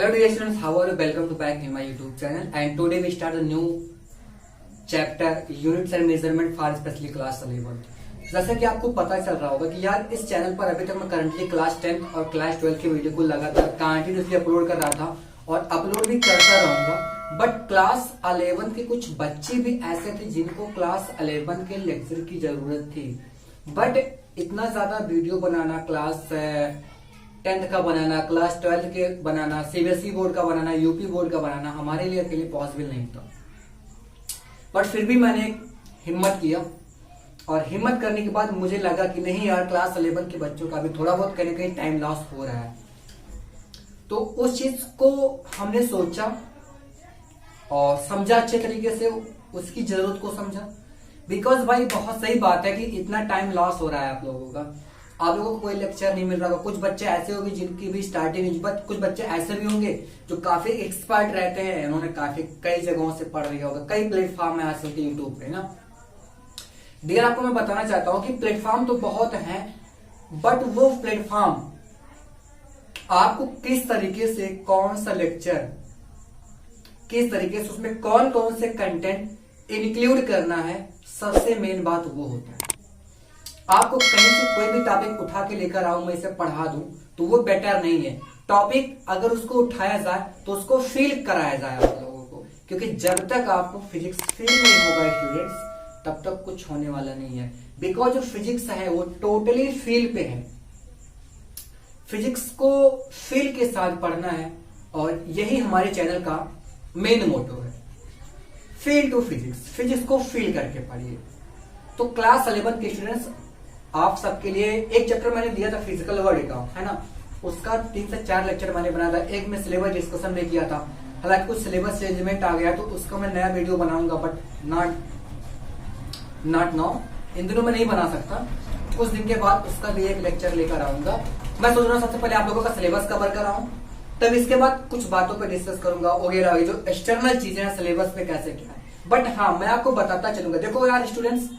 Hello dear students, how are you? Welcome to back in my YouTube channel and today we start a new chapter units and measurement for especially class 11। जैसे कि आपको पता चल रहा होगा कि यार इस चैनल पर अभी तक मैं करंटली क्लास 10 और क्लास 12 की वीडियो को लगातार कंटिन्यूसली अपलोड कर रहा था और अपलोड भी करता रहूंगा। बट क्लास 11 के कुछ बच्चे भी ऐसे थे जिनको क्लास 11 के लेक्चर की जरूरत थी, बट इतना ज्यादा वीडियो बनाना, क्लास 10th का बनाना, क्लास 12 के बनाना, सीबीएसई बोर्ड का बनाना, यूपी बोर्ड का बनाना हमारे लिए अकेले पॉसिबल नहीं था। बट फिर भी मैंने हिम्मत किया और हिम्मत करने के बाद मुझे लगा कि नहीं यार, क्लास 11 के बच्चों का भी थोड़ा बहुत कहीं ना कहीं टाइम लॉस हो रहा है। तो उस चीज को हमने सोचा और समझा, अच्छे तरीके से उसकी जरूरत को समझा। बिकॉज भाई बहुत सही बात है कि इतना टाइम लॉस हो रहा है आप लोगों का, आप लोगों को कोई लेक्चर नहीं मिल रहा होगा। कुछ बच्चे ऐसे होंगे जिनकी भी स्टार्टिंग, बट कुछ बच्चे ऐसे भी होंगे जो काफी एक्सपर्ट रहते हैं, उन्होंने काफी कई जगहों से पढ़ लिया होगा, कई प्लेटफॉर्म है आजकल के यूट्यूब पे ना। डियर, आपको मैं बताना चाहता हूं कि प्लेटफॉर्म तो बहुत हैं, बट वो प्लेटफॉर्म आपको किस तरीके से, कौन सा लेक्चर, किस तरीके से उसमें कौन कौन से कंटेंट इंक्लूड करना है, सबसे मेन बात वो होता है। आपको कहीं से कोई भी टॉपिक उठा के लेकर आऊं, मैं इसे पढ़ा दूं, तो वो बेटर नहीं है। टॉपिक अगर उसको उठाया जाए तो उसको फील कराया जाए आप लोगों को, क्योंकि जब तक आपको फिजिक्स फील नहीं होगा स्टूडेंट्स, तब तक कुछ होने वाला नहीं है। बिकॉज जो फिजिक्स है वो टोटली फील पे है, फिजिक्स को फील के साथ पढ़ना है और यही हमारे चैनल का मेन मोटो है, फील टू फिजिक्स। फिजिक्स को फील करके पढ़िए। तो क्लास 11 के स्टूडेंट्स, आप सबके लिए एक चैप्टर मैंने दिया था फिजिकल वर्ल्ड का, है ना, उसका 3 से 4 लेक्चर मैंने बनाया था। एक में सिलेबस डिस्कशन में किया था, हालांकि कुछ सिलेबस चेंजमेंट आ गया तो उसका मैं नया वीडियो बनाऊंगा, बट नॉट नाउ, इन दिनों में नहीं बना सकता। कुछ दिन के बाद उसका भी एक लेक्चर लेकर आऊंगा। मैं सोच रहा हूँ सबसे पहले आप लोगों का सिलेबस कवर कराऊं, तब इसके बाद कुछ बातों पर डिस्कस करूंगा वगैरह, जो एक्सटर्नल चीजें हैं सिलेबस पे कैसे क्या है। बट हाँ, मैं आपको बताता चलूंगा। देखो यार स्टूडेंट्स,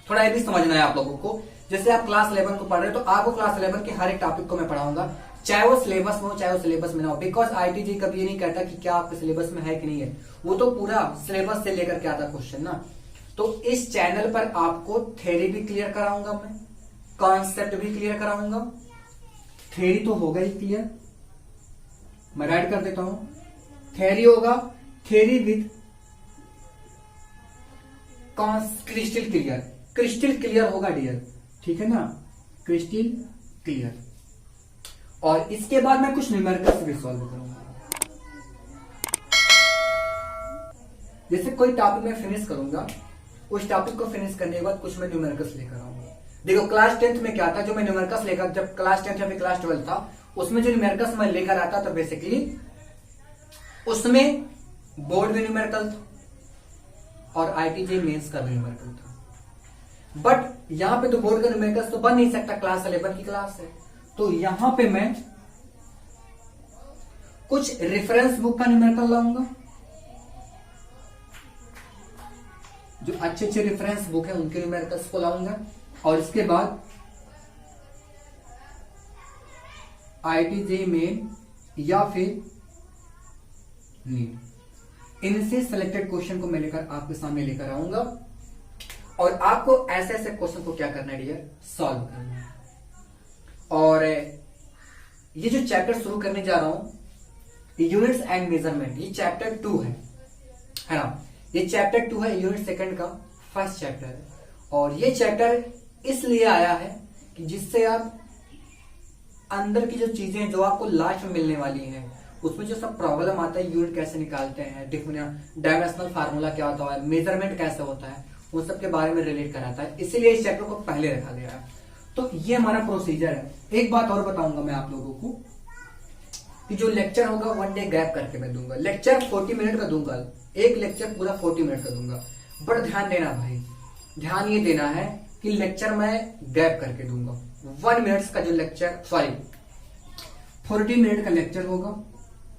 थोड़ा ये भी समझना है आप लोगों को। जैसे आप क्लास 11 को पढ़ रहे हो तो आपको क्लास 11 के हर एक टॉपिक को मैं पढ़ाऊंगा, चाहे वो सिलेबस में हो चाहे वो सिलेबस में ना हो। बिकॉज आईटीजी कभी ये नहीं कहता कि क्या आपके सिलेबस में है कि नहीं है, वो तो पूरा सिलेबस से लेकर के आता क्वेश्चन ना। तो इस चैनल पर आपको थ्योरी भी क्लियर कराऊंगा, मैं कॉन्सेप्ट भी क्लियर कराऊंगा। थ्योरी तो होगा ही क्लियर, मैं राइट कर देता हूं। थ्योरी होगा, theory with crystal clear, crystal clear होगा डियर, ठीक है ना, क्रिस्टल क्लियर। और इसके बाद मैं कुछ न्यूमेरिकल्स भी सॉल्व करूंगा। जैसे कोई टॉपिक मैं फिनिश करूंगा, उस टॉपिक को फिनिश करने के बाद कुछ मैं न्यूमेरिकल्स लेकर आऊंगा। देखो क्लास 10th में क्या था, जो मैं न्यूमेरिकल्स लेकर, जब क्लास 10th या फिर क्लास 12 था, उसमें जो न्यूमेरिकल्स मैं लेकर आता था बेसिकली उसमें बोर्ड भी न्यूमेरिकल था और आईटीजे मेंस का भी न्यूमेरिकल था। बट यहां पे तो बोर्ड का न्यूमेरिकल्स तो बन नहीं सकता, क्लास 11 की क्लास है। तो यहां पे मैं कुछ रेफरेंस बुक का न्यूमेरिकल लाऊंगा, जो अच्छे अच्छे रेफरेंस बुक है उनके न्यूमेरिकल्स को लाऊंगा। और इसके बाद आईटीजे मेन या फिर नीट, इनसे सिलेक्टेड क्वेश्चन को मैं लेकर आपके सामने लेकर आऊंगा और आपको ऐसे ऐसे क्वेश्चन को क्या करना है डियर, सॉल्व करना है। और ये जो चैप्टर शुरू करने जा रहा हूं, यूनिट्स एंड मेजरमेंट, ये चैप्टर 2 है ना, ये चैप्टर 2 है, यूनिट सेकंड का फर्स्ट चैप्टर है। और ये चैप्टर इसलिए आया है कि जिससे आप अंदर की जो चीजें जो आपको लास्ट में मिलने वाली हैं, उसमें जो सब प्रॉब्लम आता है, यूनिट कैसे निकालते हैं, डायमेंशनल फार्मूला क्या होता है, मेजरमेंट कैसे होता है, उन सब के बारे में रिलेट कराता है। इसीलिए इस चैप्टर को पहले रखा गया है। तो ये हमारा प्रोसीजर है। एक बात और बताऊंगा मैं आप लोगों को कि जो लेक्चर होगा 1 डे गैप करके मैं दूंगा। लेक्चर 40 मिनट का दूंगा, एक लेक्चर पूरा 40 मिनट का दूंगा। बट ध्यान देना भाई, ध्यान ये देना है कि लेक्चर मैं गैप करके दूंगा। 1 मिनट का जो लेक्चर, 40 मिनट का लेक्चर होगा,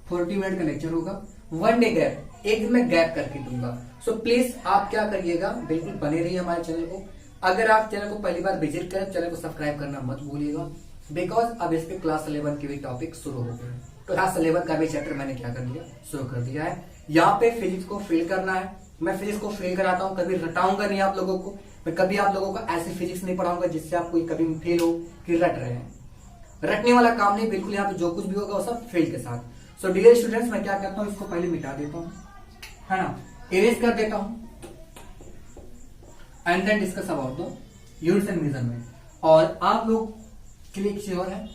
40 मिनट का लेक्चर होगा, 1 डे गैप, एक दिन में गैप करके दूंगा। सो प्लीज आप क्या करिएगा, बिल्कुल बने रहिए हमारे चैनल को। अगर आप चैनल को पहली बार विजिट करें, चैनल को सब्सक्राइब करना मत भूलिएगा, बिकॉज अब इस पे क्लास 11 के भी टॉपिक शुरू हो गए हैं। क्लास 11 का भी चैप्टर मैंने क्या कर दिया, शुरू कर दिया है। यहाँ पे फिजिक्स को फील करना है। मैं फिजिक्स को फील कराता हूँ, कभी रटाऊंगा नहीं आप लोगों को। मैं कभी आप लोगों को ऐसे फिजिक्स नहीं पढ़ाऊंगा जिससे आपको कभी फील हो कि रट रहे हैं। रटने वाला काम नहीं, बिल्कुल यहाँ पे जो कुछ भी होगा वो सब फील के साथ। सो डियर स्टूडेंट्स, मैं क्या करता हूँ, इसको पहले मिटा देता हूँ, है ना, इरेज कर देता हूँ, and then discuss about the units and measurement. और आप लोग के लिए श्योर है,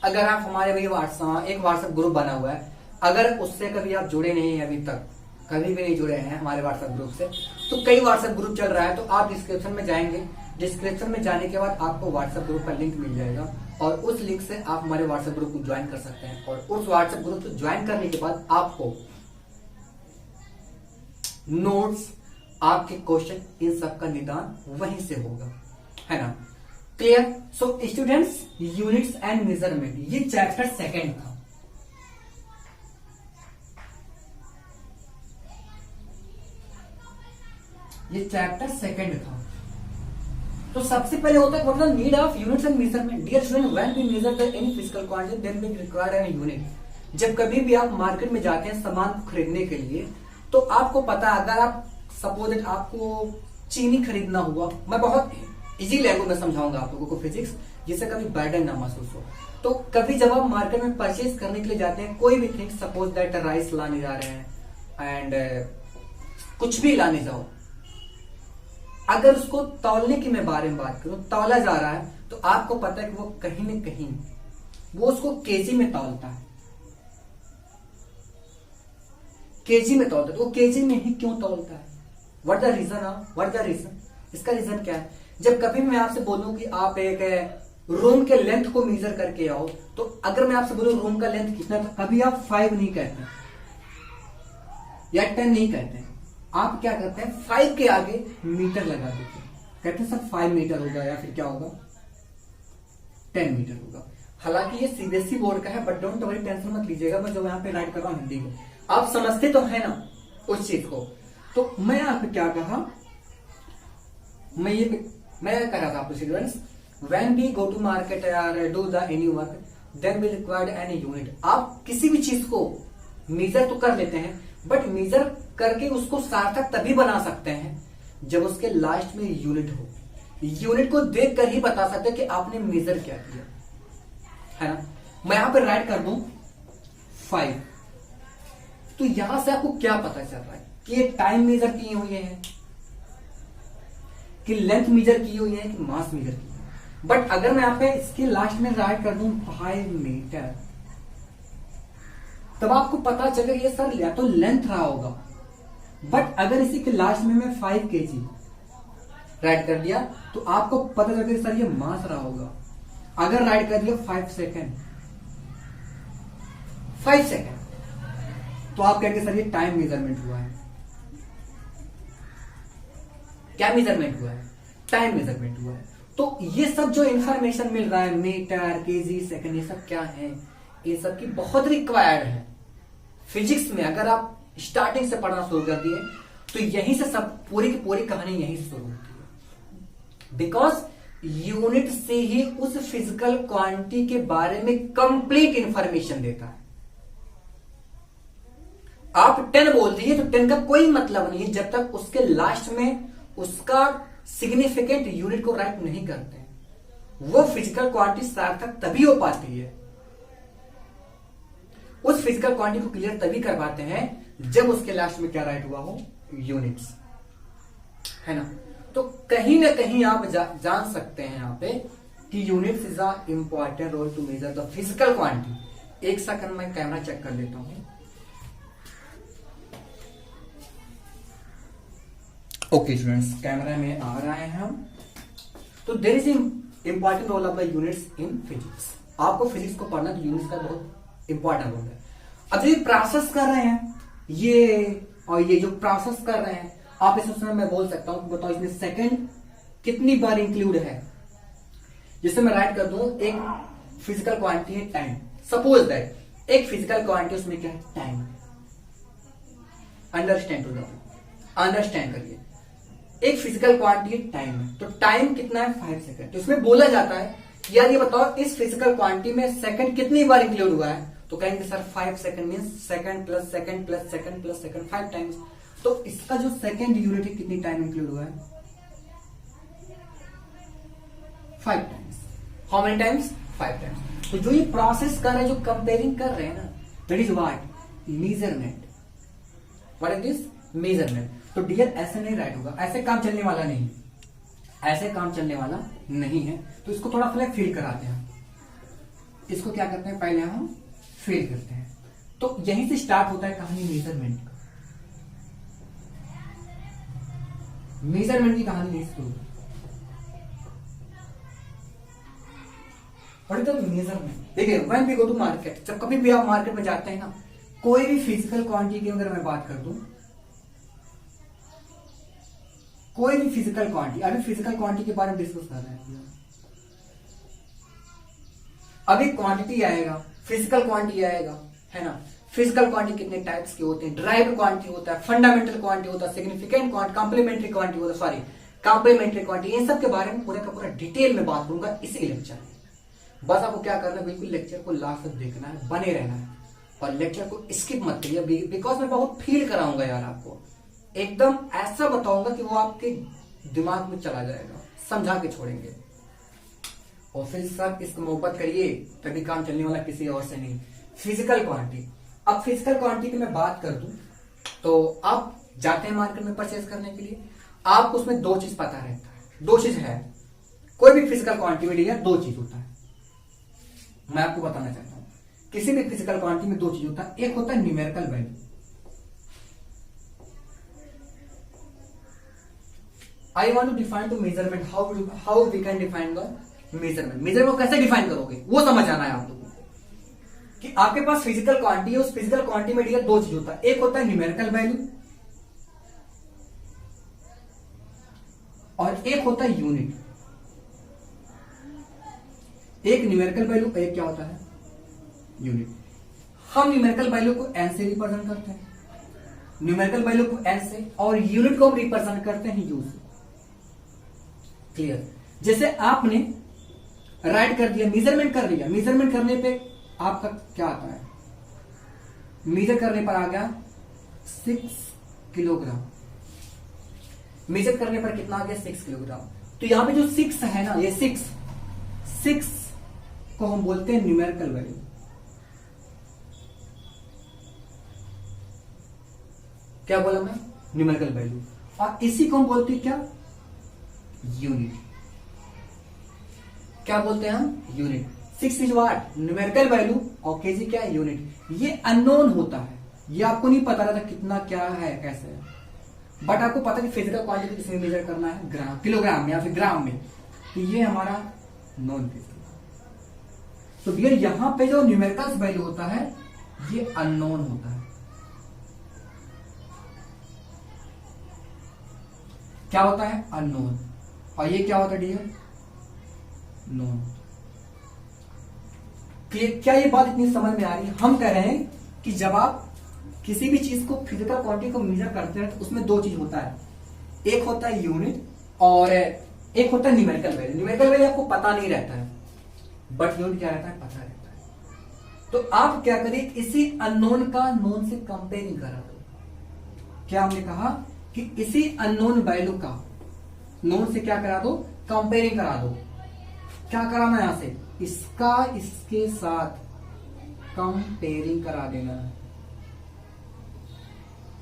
अगर आप हमारे भाई एक व्हाट्सएप ग्रुप बना हुआ है, अगर उससे कभी आप जुड़े नहीं है, अभी तक कभी भी नहीं जुड़े हैं हमारे व्हाट्सएप ग्रुप से, तो कई व्हाट्सएप ग्रुप चल रहा है, तो आप डिस्क्रिप्शन में जाएंगे। डिस्क्रिप्शन में जाने के बाद आपको व्हाट्सएप ग्रुप का लिंक मिल जाएगा, और उस लिंक से आप हमारे व्हाट्सएप ग्रुप को ज्वाइन कर सकते हैं। और उस व्हाट्सएप ग्रुप को ज्वाइन करने के बाद आपको नोट्स, आपके क्वेश्चन, इन सब का निदान वहीं से होगा, है ना। Clear? So students, units and measurement, ये चैप्टर सेकंड था। ये चैप्टर सेकंड था। तो सबसे पहले होता है what is the need of units and measurement. Dear student, when we measure the any physical quantity then we require an unit. जब कभी भी आप मार्केट में जाते हैं सामान खरीदने के लिए, तो आपको पता है, अगर आप सपोज आपको चीनी खरीदना हुआ, मैं बहुत इजी लैंग्वेज में समझाऊंगा आप लोगों को फिजिक्स, जिससे कभी बर्डन ना महसूस हो। तो कभी जब आप मार्केट में परचेज करने के लिए जाते हैं, कोई भी थिंग, सपोज दैट राइस लाने जा रहे हैं एंड कुछ भी लाने जाओ, अगर उसको तौलने की मैं बारे में बात करूं, तौला जा रहा है, तो आपको पता है कि वो कहीं न कहीं वो उसको केजी में तौलता है, केजी में तौलता है। तो वो केजी में ही क्यों तौलता है? What the reason? इसका रीजन क्या है? जब कभी मैं आपसे बोलूं कि आप एक रूम के लेंथ को मेजर करके आओ, तो अगर मैं आपसे बोलूं रूम का लेंथ कितना, तो कभी आप 5 नहीं कहते या 10 नहीं कहते, आप क्या करते हैं, 5 के आगे मीटर लगा देते हैं, कहते हैं सर 5 मीटर होगा, या फिर क्या होगा, 10 मीटर होगा। हालांकि ये सीबीएसई बोर्ड का है, बट डोंट वरी, टेंशन मत लीजिएगा, मैं जो यहाँ पे राइट कर रहा हूँ हिंदी में, आप समझते तो है ना उस चीज को। तो मैं आपको क्या कहा, मैं कह रहा था आपको students, when we go to market और do the any work then we required any unit. आप किसी भी चीज को मेजर तो कर लेते हैं, बट मेजर करके उसको सार्थक तभी बना सकते हैं जब उसके लास्ट में यूनिट हो। यूनिट को देखकर ही बता सकते हैं कि आपने मेजर क्या किया, है ना। मैं यहां पर राइट कर दूं 5, तो यहां से आपको क्या पता चल रहा है कि ये टाइम मेजर किए हुए हैं, कि लेंथ मेजर की हुई है, कि मास मेजर की है। बट अगर मैं यहाँ पे इसके लास्ट में राइट कर दूं 5 मीटर, तब आपको पता चलेगा ये सर या तो लेंथ रहा होगा। बट अगर इसी के लास्ट में मैं 5 kg राइट कर दिया, तो आपको पता चलेगा सर ये मास रहा होगा। अगर राइट कर दिया 5 सेकेंड, तो आप कहेंगे सर ये टाइम मेजरमेंट हुआ है। क्या मेजरमेंट हुआ है? टाइम मेजरमेंट हुआ है। तो ये सब जो इंफॉर्मेशन मिल रहा है, मीटर, केजी, सेकंड, ये सब क्या है, ये सब की बहुत रिक्वायर्ड है फिजिक्स में। अगर आप स्टार्टिंग से पढ़ना शुरू कर दिए, तो यहीं से सब पूरी की पूरी कहानी यहीं से शुरू होती है। बिकॉज यूनिट से ही उस फिजिकल क्वांटिटी के बारे में कंप्लीट इंफॉर्मेशन देता है। आप 10 बोल दीजिए, तो 10 का कोई मतलब नहीं है जब तक उसके लास्ट में उसका सिग्निफिकेंट यूनिट को राइट नहीं करते हैं। वो फिजिकल क्वांटिटी सार्थक तभी हो पाती है, उस फिजिकल क्वांटिटी को क्लियर तभी कर पाते हैं जब उसके लास्ट में क्या राइट हुआ हो, यूनिट्स, है ना। तो कहीं ना कहीं आप जान सकते हैं यहां पे कि units is a important role to measure the physical quantity. एक सेकंड मैं कैमरा चेक कर लेता हूं। ओके स्टूडेंट्स, कैमरा में आ रहे हैं हम। तो there is important role of the units in physics. आपको फिजिक्स को पढ़ना तो यूनिट्स का बहुत इंपॉर्टेंट रोल है। अब जो प्रोसेस कर रहे हैं ये जो प्रोसेस कर रहे हैं, आप इस समय मैं बोल सकता हूं कि बताओ इसमें सेकंड कितनी बार इंक्लूड है। जैसे मैं राइट कर दूं, एक फिजिकल क्वांटिटी है टाइम। सपोज दैट एक फिजिकल क्वांटिटी, उसमें क्या है, टाइम। अंडरस्टैंड करिए, एक फिजिकल क्वांटिटी टाइम है, तो टाइम कितना है, 5 सेकंड। तो इसमें बोला जाता है कि यार ये बताओ इस फिजिकल क्वांटिटी में सेकंड कितनी बार इंक्लूड हुआ है, तो कहेंगे sir 5 second means second plus second plus second plus second 5 times. तो इसका जो सेकंड यूनिट है कितनी टाइम इंक्लूड हुआ है? 5 times. How many times? 5 times. तो जो ये प्रोसेस कर रहे हैं, जो कंपेयरिंग कर रहे हैं ना, that is what? Measurement. What is this? Measurement. तो डियर ऐसे नहीं राइट होगा, ऐसे काम चलने वाला नहीं, ऐसे काम चलने वाला नहीं है। तो इसको थोड़ा पहले फील कराते हैं। इसको क्या करते हैं, पहले हम फील करते हैं। तो यहीं से स्टार्ट होता है कहानी मेजरमेंट का। मेजरमेंट की कहानी नहीं शुरू। मेजरमेंट देखिए, when we go to market, जब कभी भी आप मार्केट में जाते हैं ना, कोई भी फिजिकल क्वांटिटी की अगर मैं बात कर दूं, कोई भी फिजिकल क्वांटिटी, अभी फिजिकल क्वांटिटी के बारे में डिस्कस कर रहे हैं। अभी क्वांटिटी आएगा, फिजिकल क्वांटिटी आएगा, है ना। फिजिकल क्वांटिटी कितने टाइप्स के होते हैं? ड्राइव्ड क्वांटिटी होता है, फंडामेंटल क्वांटिटी होता है, सिग्निफिकेंट क्वांटिटी, कॉम्प्लीमेंट्री क्वांटिटी होता है, सॉरी कॉम्प्लीमेंट्री क्वांटिटी। इन सब के बारे में पूरा का पूरा डिटेल में बात करूंगा इसी लेक्चर में। बस आपको क्या करना है, बिल्कुल लेक्चर को लास्ट तक देखना है, बने रहना है और लेक्चर को स्किप मत करिए, बिकॉज मैं बहुत फील कराऊंगा यार, आपको एकदम ऐसा बताऊंगा कि वो आपके दिमाग में चला जाएगा, समझा के छोड़ेंगे। और फिर सब इसको मोहब्बत करिए, तभी काम चलने वाला, किसी और से नहीं। फिजिकल क्वांटिटी, अब फिजिकल क्वांटिटी की मैं बात कर दूं तो आप जाते हैं मार्केट में परचेज करने के लिए, आपको उसमें दो चीज पता रहता है, दो चीज है। कोई भी फिजिकल क्वांटिटी में लिया दो चीज होता है, मैं आपको बताना चाहता हूं। किसी भी फिजिकल क्वांटिटी में दो चीज होता है, एक होता है numerical value. I want to define the measurement, how we can define the measurement. Measurement को कैसे डिफाइन करोगे वो समझ आना है आप लोगों को, कि आपके पास फिजिकल क्वांटिटी है, उस फिजिकल क्वांटिटी में डियर दो चीज होता है, एक होता है न्यूमेरिकल वैल्यू और एक होता है यूनिट। एक न्यूमेरिकल वैल्यू, एक क्या होता है? यूनिट। हम न्यूमेरिकल वैल्यू को एन से रिप्रेजेंट करते हैं, न्यूमेरिकल वैल्यू को एन से, और यूनिट को हम रिप्रेजेंट करते हैं यू से। क्लियर? जैसे आपने राइट कर दिया, मेजरमेंट कर लिया, मेजरमेंट करने पे आपका क्या आता है? मेजर करने पर आ गया 6 किलोग्राम। मेजर करने पर कितना आ गया? 6 किलोग्राम। तो यहां पे जो 6 है ना, ये 6 को हम बोलते हैं न्यूमेरिकल वैल्यू। क्या बोला मैं? Numerical value. और इसी को हम बोलते हैं क्या? यूनिट। क्या बोलते हैं हम? Unit. 6 is what? Numerical value, और केजी क्या है? यूनिट। ये अननोन होता है, ये आपको नहीं पता रहता कितना क्या है, कैसे है, बट आपको पता कि फिजिकल क्वांटिटी किसमें मेजर करना है? ग्राम, किलोग्राम में या फिर ग्राम में। तो ये हमारा नॉन फिजिकल। तो डियर यहां पे जो न्यूमेरिकल वैल्यू होता है ये अननोन होता है। क्या होता है? अननोन। और ये क्या होता है डियर? नोन। क्या ये बात इतनी समझ में आ रही है? हम कह रहे हैं कि जब आप किसी भी चीज को, फिजिकल क्वांटिटी को मेजर करते हैं तो उसमें दो चीज होता है, एक होता है यूनिट और एक होता है न्यूमेरिकल वैल्यू। न्यूमेरिकल वैल्यू आपको पता नहीं रहता है, बट यूनिट क्या रहता है? पता रहता है। तो आप क्या करिए, इसी अननोन का नोन से कंपेयरिंग करा दो। क्या हमने कहा कि इसी अननोन वैल्यू का नोन से क्या करा दो? कंपेयरिंग करा दो। क्या कराना यहां से? इसका इसके साथ कंपेयरिंग करा देना है।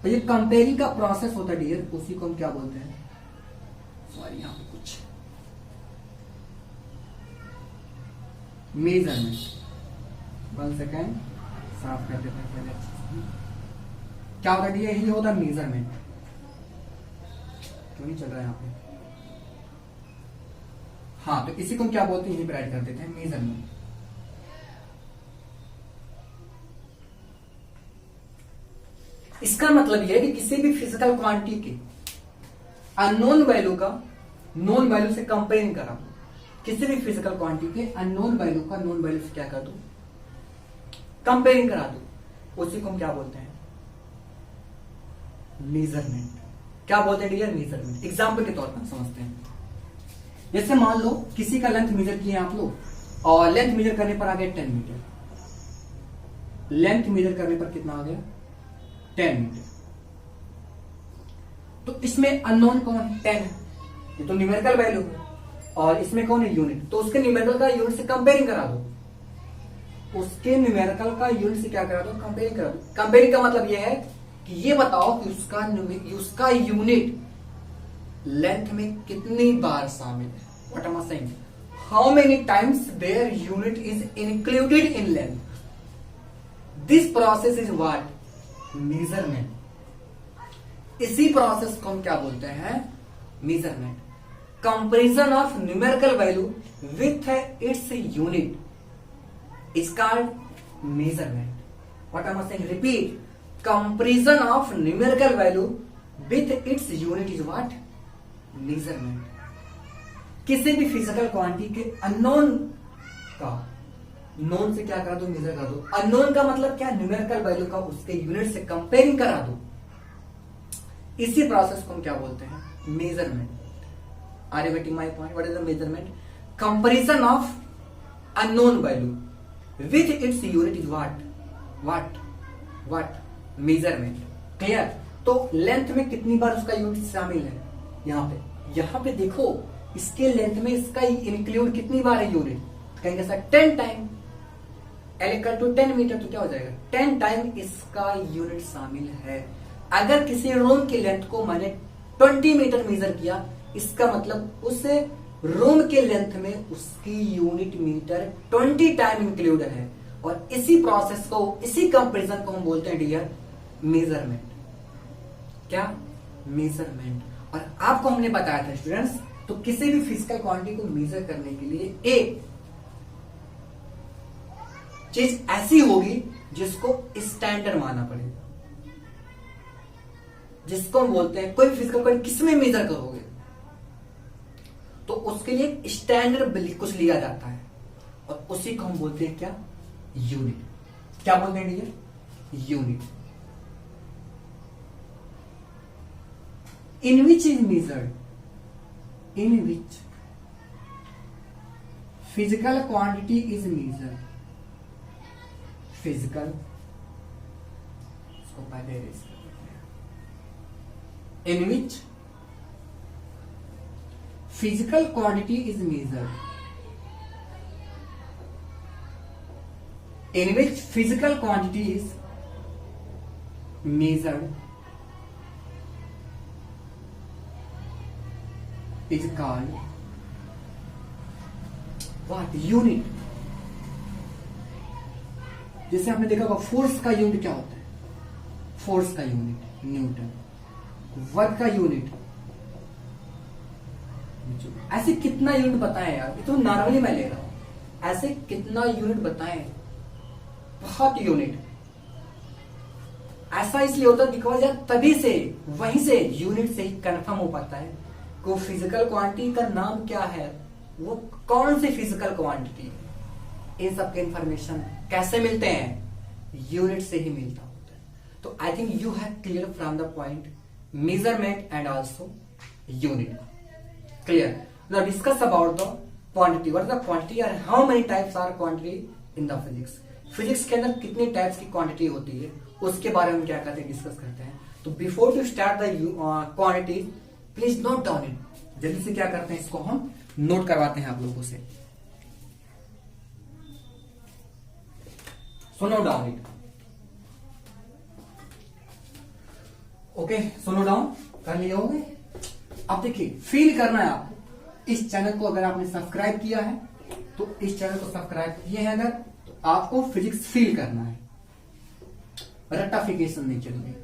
तो ये कंपेयरिंग का प्रोसेस होता है डियर, उसी को हम क्या बोलते हैं? सॉरी, यहां पे कुछ मेजरमेंट। 1 सेकेंड, साफ कर देते हैं पहले। क्या होता है? यही होता है मेजरमेंट। क्यों नहीं चल रहा है यहां पे? हाँ, तो इसी को हम क्या बोलते हैं? यही राइट कर देते हैं, मेजरमेंट। इसका मतलब यह है कि किसी भी फिजिकल क्वांटिटी के अननोन वैल्यू का नोन वैल्यू से कंपेयरिंग करा दो। किसी भी फिजिकल क्वांटिटी के अननोन वैल्यू का नोन वैल्यू से क्या कर दो? कंपेयरिंग करा दो। उसी को हम क्या बोलते हैं? मेजरमेंट। क्या बोलते हैं डियर? मेजरमेंट। एग्जाम्पल के तौर पर समझते हैं। जैसे मान लो किसी का लेंथ मेजर किए आप लोग, और लेंथ मेजर करने पर आ गया 10 मीटर। लेंथ मेजर करने पर कितना आ गया 10 मीटर। तो इसमें अननोन कौन है 10 है, ये तो न्यूमेरिकल वैल्यू है, और इसमें कौन है यूनिट, तो उसके न्यूमेरिकल का यूनिट से कंपेयरिंग करा दो, उसके न्यूमेरिकल का यूनिट से क्या करा दो कंपेयरिंग करा दो। कंपेयरिंग का मतलब यह है कि ये बताओ कि उसका यूनिट लेंथ में कितनी बार शामिल है। What am I saying, how many times there unit is included in length, this process is what measurement. इसी प्रोसेस को हम क्या बोलते हैं measurement. Comparison of numerical value with its unit is called measurement. What am I saying, repeat, comparison of numerical value with its unit is what measurement. किसी भी physical quantity के unknown का नोन से क्या करा दो मेजर करा दो। अननोन का मतलब क्या न्यूमेरिकल वैल्यू का उसके यूनिट से कंपेयरिंग करा दो। इसी प्रोसेस को हम क्या बोलते हैं measurement. Are you getting my point, what is the measurement, comparison of unknown value with its unit is what measurement. Clear. तो लेंथ में कितनी बार उसका यूनिट शामिल है, यहां पे देखो इसके लेंथ में इसका इंक्लूड कितनी बार है यूनिट, कहेंगे sir 10 time, L equal to 10 meter, तो क्या हो जाएगा 10 टाइम इसका यूनिट शामिल है। अगर किसी रूम की लेंथ को मैंने 20 मीटर मेजर किया, इसका मतलब उस रूम के लेंथ में उसकी यूनिट मीटर 20 टाइम इंक्लूड है। और इसी प्रोसेस को, इसी कंपैरिजन को हम बोलते हैं डियर मेजरमेंट। क्या मेजरमेंट। और आपको हमने बताया था स्टूडेंट्स, तो किसी भी फिजिकल क्वांटिटी को मेजर करने के लिए एक चीज ऐसी होगी जिसको स्टैंडर्ड मानना पड़ेगा, जिसको हम बोलते हैं कोई भी फिजिकल क्वांटिटी किसमें मेजर करोगे तो उसके लिए स्टैंडर्ड कुछ लिया जाता है, और उसी को हम बोलते हैं क्या यूनिट। क्या बोलते हैं dear unit. in which is measured, in which physical quantity is measured, physical, इसको पहले erase कर देते हैं, in which physical quantity is measured, in which physical quantity is measured is called what unit। जैसे आपने देखा होगा फोर्स का यूनिट क्या होता है, फोर्स का यूनिट न्यूटन, वर्क का यूनिट, ऐसे कितना यूनिट बताएं यार, ये तो नॉर्मली मैं ले रहा हूं, ऐसे कितना यूनिट बताएं, बहुत यूनिट। ऐसा इसलिए होता है बिकॉज यार तभी से वहीं से यूनिट से ही कंफर्म हो पाता है को फिजिकल क्वांटिटी का नाम क्या है, वो कौन सी फिजिकल क्वांटिटी है। इन सब के इंफॉर्मेशन कैसे मिलते हैं, यूनिट से ही मिलता होता है। तो I think you have clear from the point measurement and also unit. Clear. Now discuss about the quantity. What is the quantity और how many types are quantity in the physics. Physics के अंदर कितने types की quantity होती है उसके बारे में क्या करते हैं डिस्कस करते हैं। तो before to start the quantity please note down it. जल्दी से क्या करते हैं, इसको हम नोट करवाते हैं आप लोगों से। So note down it. Okay, so note down कर लिए होंगे। अब देखिए फील करना है आपको इस चैनल को। अगर आपने सब्सक्राइब किया है तो इस चैनल को सब्सक्राइब किए हैं अगर, तो आपको फिजिक्स फील करना है। रट्टाफिकेशन नहीं चलनी,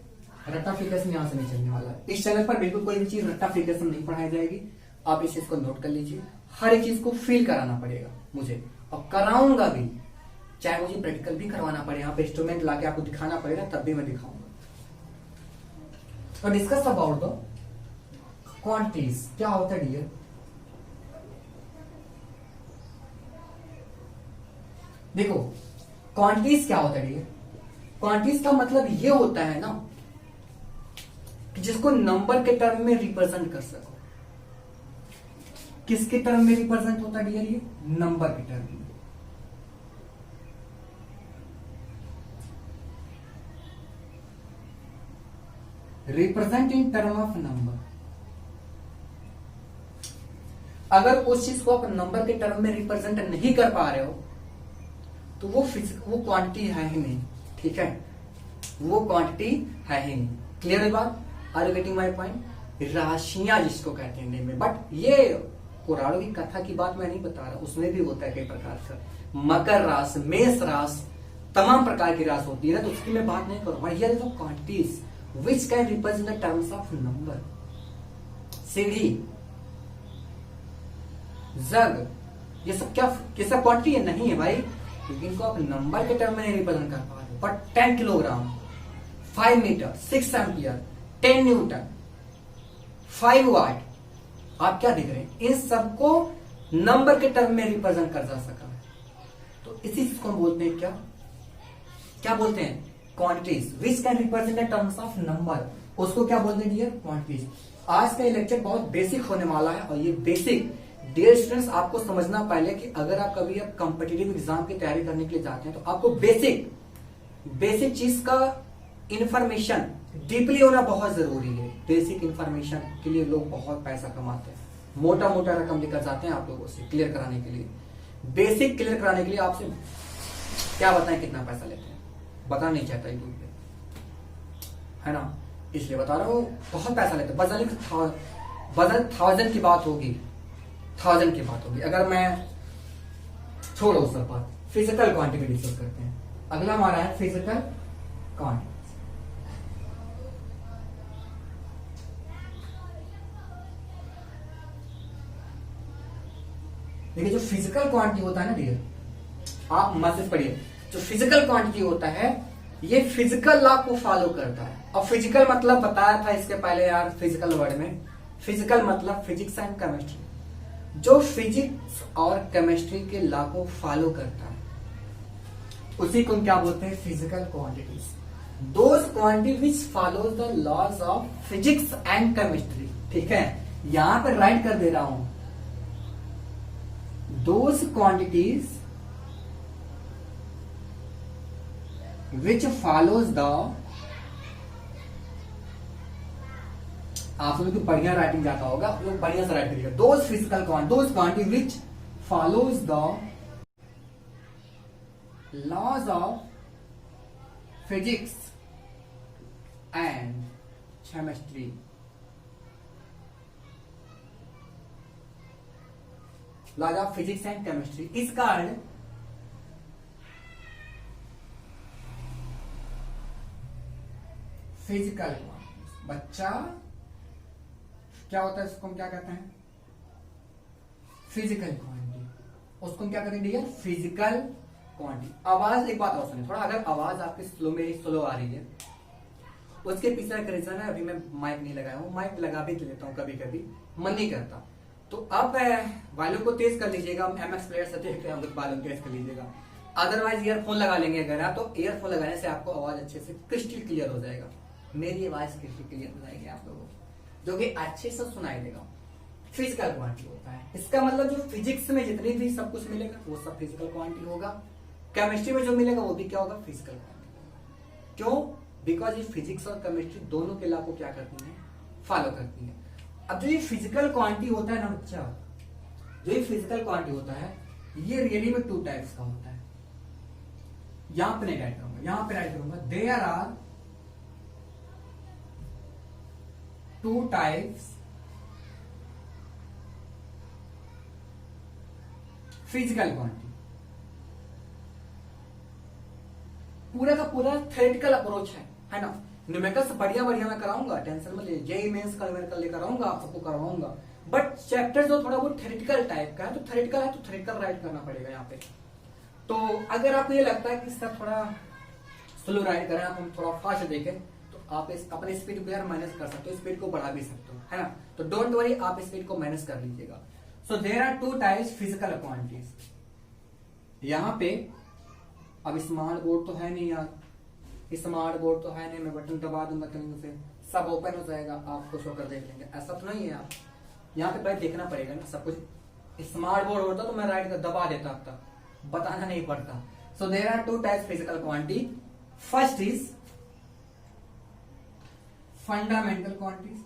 रट्टाफिकेशन यहां से नहीं चलने वाला। इस चैनल पर बिल्कुल कोई भी चीज रट्टाफिकेशन नहीं पढ़ाई जाएगी। आप इस चीज को नोट कर लीजिए। हर एक चीज को फील कराना पड़ेगा मुझे, और कराऊंगा भी, चाहे मुझे प्रैक्टिकल भी करवाना पड़े, यहाँ पे इंस्ट्रूमेंट लाके आपको दिखाना पड़ेगा तब भी मैं दिखाऊंगा। तो डिस्कस अबाउट द क्वांटिटीज। क्या होता है डियर, देखो क्वांटिटीज क्या होता है डियर। क्वांटिटीज का मतलब ये होता है ना कि जिसको नंबर के टर्म में रिप्रेजेंट कर सको। किसके टर्म में रिप्रेजेंट होता है डियर, ये नंबर के टर्म में। Represent in term of number. अगर उस चीज को आप नंबर के टर्म में रिप्रेजेंट नहीं कर पा रहे हो तो वो क्वांटिटी है ही नहीं, ठीक है, वो क्वांटिटी है ही नहीं। क्लियर है बात? Are you getting my point? राशियां जिसको कहते हैं हिंदी में, बट ये पुराणों की कथा की बात मैं नहीं बता रहा, उसमें भी होता है कई प्रकार का, मकर रास, मेष रास, तमाम प्रकार की रास होती है ना, तो उसकी मैं बात नहीं करूंगा। Here is the quantities which can represent the terms of number. सीढ़ी, जग, ये सब क्या, ये सब क्वांटिटी है? नहीं है भाई, क्योंकि इनको आप नंबर के टर्म में नहीं रिप्रेजेंट कर पा रहे। But 10 kilogram, 5 meter, 6 ampere, 10 newton, 5 watt, आप क्या देख रहे हैं? इन सबको नंबर के टर्म में रिप्रेजेंट कर जा सका है। तो इसी चीज को हम बोलते हैं क्या, क्या बोलते हैं? Quantities which can represent the terms of number, उसको क्या बोलते हैं डियर? क्वांटिटीज। आज का ये लेक्चर बहुत बेसिक होने वाला है, और ये बेसिक डियर स्टूडेंट्स आपको समझना पहले कि अगर आप कभी आप कॉम्पिटिटिव एग्जाम की तैयारी करने के लिए जाते हैं तो आपको बेसिक चीज का इंफॉर्मेशन डीपली होना बहुत जरूरी है। बेसिक इंफॉर्मेशन के लिए लोग बहुत पैसा कमाते हैं, मोटा मोटा रकम लेकर जाते हैं आप लोगों से क्लियर कराने के लिए। बेसिक क्लियर कराने के लिए आपसे क्या बताएं कितना पैसा लेते हैं, बता नहीं चाहता यूट्यूब पे, है ना, इसलिए बता रहा हूं बहुत पैसा लेते हैं। बजट 1000 की बात होगी, 1000 की बात होगी। अगर मैं छोड़ो सब बात, फिजिकल क्वांटिटी डिस्कस करते हैं। अगला हमारा है फिजिकल क्वांटिटी। देखिए जो फिजिकल क्वांटिटी होता है ना डियर, आप मैसेज पढ़िए, जो फिजिकल क्वांटिटी होता है ये फिजिकल लॉ को फॉलो करता है। और फिजिकल मतलब बताया था इसके पहले यार, फिजिकल वर्ड में फिजिकल मतलब फिजिक्स एंड केमिस्ट्री, जो फिजिक्स और केमिस्ट्री के लॉ को फॉलो करता है उसी को क्या बोलते हैं? Physical quantities. Those quantity which follows the laws of physics and chemistry, ठीक है, यहां पर राइट कर दे रहा हूं, those quantities which follows the, आप लोग तो बढ़िया राइटिंग जाता होगा, लोग बढ़िया से राइट करिएगा। Those physical those quantity which follows the laws of physics and chemistry, laws of physics and chemistry. इस कारण फिजिकल क्वांटिटी, बच्चा क्या होता है, इसको हम क्या कहते हैं? फिजिकल क्वांटिटी, उसको हम क्या कहते हैं? Physical quantity. आवाज एक बात और सुनिए थोड़ा, अगर आवाज आपकी स्लो आ रही है उसके पीछे एक रीजन है, अभी मैं माइक नहीं लगाया हूं, माइक लगा भी लेता हूं कभी कभी, मन नहीं करता, तो अब वॉल्यूम को तेज कर लीजिएगा, MX प्लेयर से देख के वॉल्यूम तेज कर लीजिएगा। अदरवाइज ईयरफोन लगा लेंगे अगर आप, तो ईयरफोन लगाने से आपको आवाज अच्छे से क्रिस्टल क्लियर हो जाएगा, मेरी आवाज क्रिस्टल क्लियर हो जाएगी आप लोगों को, जो कि अच्छे से सुनाई देगा। फिजिकल क्वांटिटी होता है, इसका मतलब जो फिजिक्स में जितनी भी सब कुछ मिलेगा वो सब फिजिकल क्वांटिटी होगा, केमिस्ट्री में जो मिलेगा वो भी क्या होगा? Physical quantity. क्यों? बिकॉज ये फिजिक्स और केमिस्ट्री दोनों के लॉ को क्या करती है? फॉलो करती है। अब जो ये फिजिकल क्वांटिटी होता है ना बच्चा, जो ये फिजिकल क्वांटिटी होता है ये रियली में 2 टाइप्स का होता है। यहां पे नहीं राइट करूंगा, यहां पे राइट करूंगा, there are 2 types physical quantity. पूरा का पूरा थ्योरेटिकल अप्रोच है ना, न्यूमेरिकल बढ़िया मैं कराऊंगा, टेंशन मत लीजिए, जेईई मेंस का न्यूमेरिकल लेकर आऊंगा, आपको करवाऊंगा, बट चैप्टर जो थोड़ा बहुत थ्योरेटिकल टाइप का है, तो थ्योरेटिकल राइट करना पड़ेगा यहाँ पे। तो अगर आपको ये लगता है कि सर थोड़ा स्लो राइट करें, आप हम थोड़ा फास्ट देखें, तो आप अपने स्पीड को यार मैनेज कर सकते हो, स्पीड को बढ़ा भी सकते हो, है ना, तो डोंट वरी, आप स्पीड को मैनेज कर लीजिएगा। So there are 2 types physical quantities. यहाँ पे अब स्मार्ट बोर्ड तो है नहीं यार, स्मार्ट बोर्ड तो है नहीं, मैं बटन दबा दूंगा कहीं से सब ओपन हो जाएगा, आपको शो कर देख लेंगे, ऐसा तो नहीं है। आप यहाँ पे पहले देखना पड़ेगा ना सब कुछ। स्मार्ट बोर्ड होता तो मैं राइट कर दबा देता, अब तक बताना नहीं पड़ता। So there are 2 types physical quantity. First fundamental quantities.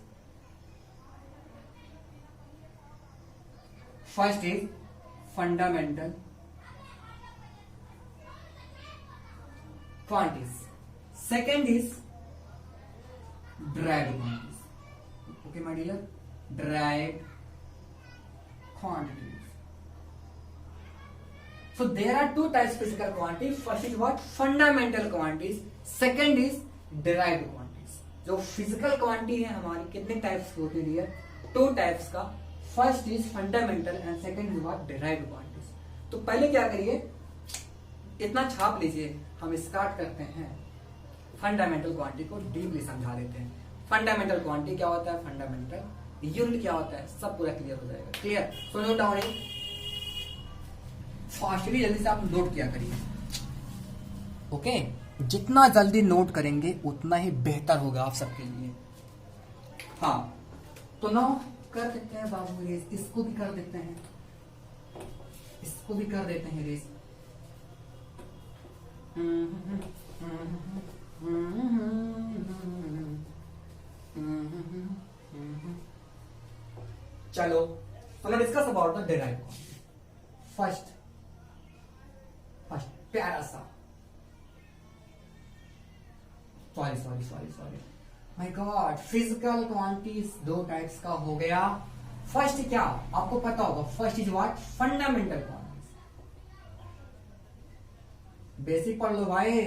First is fundamental quantities, second is derived quantities. Okay my dear, derived quantities. So there are two types of physical quantities. First is what? Fundamental quantities. Second is derived quantities. जो physical quantity है हमारी कितने types की होती है dear? Two types का. First is fundamental and second is what? Derived quantities. तो पहले क्या करिए, इतना छाप लीजिए, हम स्टार्ट करते हैं फंडामेंटल क्वांटिटी को डीपली समझा देते हैं। फंडामेंटल क्वांटिटी क्या होता है, फंडामेंटल यूनिट क्या होता है, सब पूरा क्लियर हो जाएगा। Clear? So note down it fastly, जल्दी से आप नोट किया करिए। ओके, जितना जल्दी नोट करेंगे उतना ही बेहतर होगा आप सबके लिए। हाँ, तो नाउ कर देते हैं बाबू रेस, इसको भी कर देते हैं, इसको भी कर देते हैं रेस। चलो, तो let's discuss about the derived quantity. First प्यारा सा, sorry my God, physical quantities दो टाइप्स का हो गया। फर्स्ट क्या आपको पता होगा, first is what? Fundamental quantities. Basic पढ़ लो भाई,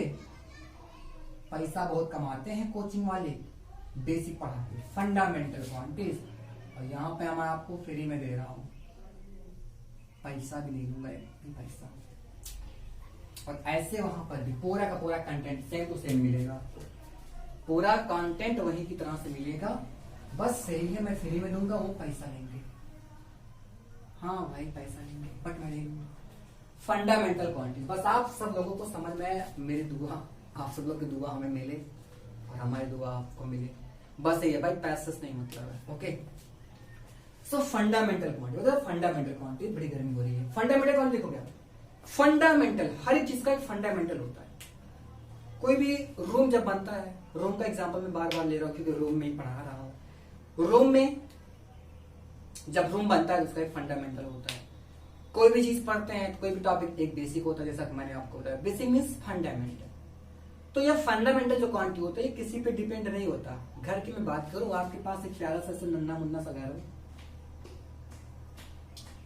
पैसा बहुत कमाते हैं कोचिंग वाले बेसिक पढ़ा के। फंडामेंटल क्वांटिटीज, और यहाँ पे मैं आपको फ्री में दे रहा हूं, पैसा भी नहीं लूंगा, पैसा। और ऐसे वहां पर भी पूरा का पूरा कंटेंट सेम टू सेम मिलेगा आपको, पूरा कंटेंट वही की तरह से मिलेगा, बस सही है मैं फ्री में दूंगा, वो पैसा लेंगे। हाँ भाई पैसा लेंगे, बट मैं नहीं दूंगा। फंडामेंटल क्वांटिटी, बस आप सब लोगों को समझ में, मेरी दुआ, आप सब लोग की दुआ हमें मिले और हमारी दुआ आपको मिले, बस ये भाई, पैसा से नहीं मतलब है। ओके, सो फंडामेंटल क्वांटिटी मतलब फंडामेंटल क्वांटिटी। बड़ी गर्मी हो रही है। फंडामेंटल क्वांटिटी देखो क्या, फंडामेंटल, हर एक चीज का एक फंडामेंटल होता है। कोई भी रूम जब बनता है, रूम का एग्जांपल मैं बार बार ले रहा हूं क्योंकि रूम में ही पढ़ा रहा हूं। रूम में जब रूम बनता है उसका एक फंडामेंटल होता है। कोई भी चीज पढ़ते हैं तो कोई भी टॉपिक एक बेसिक होता है, जैसा मैंने आपको बताया, बेसिक मींस फंडामेंटल। तो यह फंडामेंटल जो क्वांटिटी होता है ये किसी पे डिपेंड नहीं होता। घर की मैं बात करूं, आपके पास एक प्यारा सा नन्ना मुन्ना सा घर हो,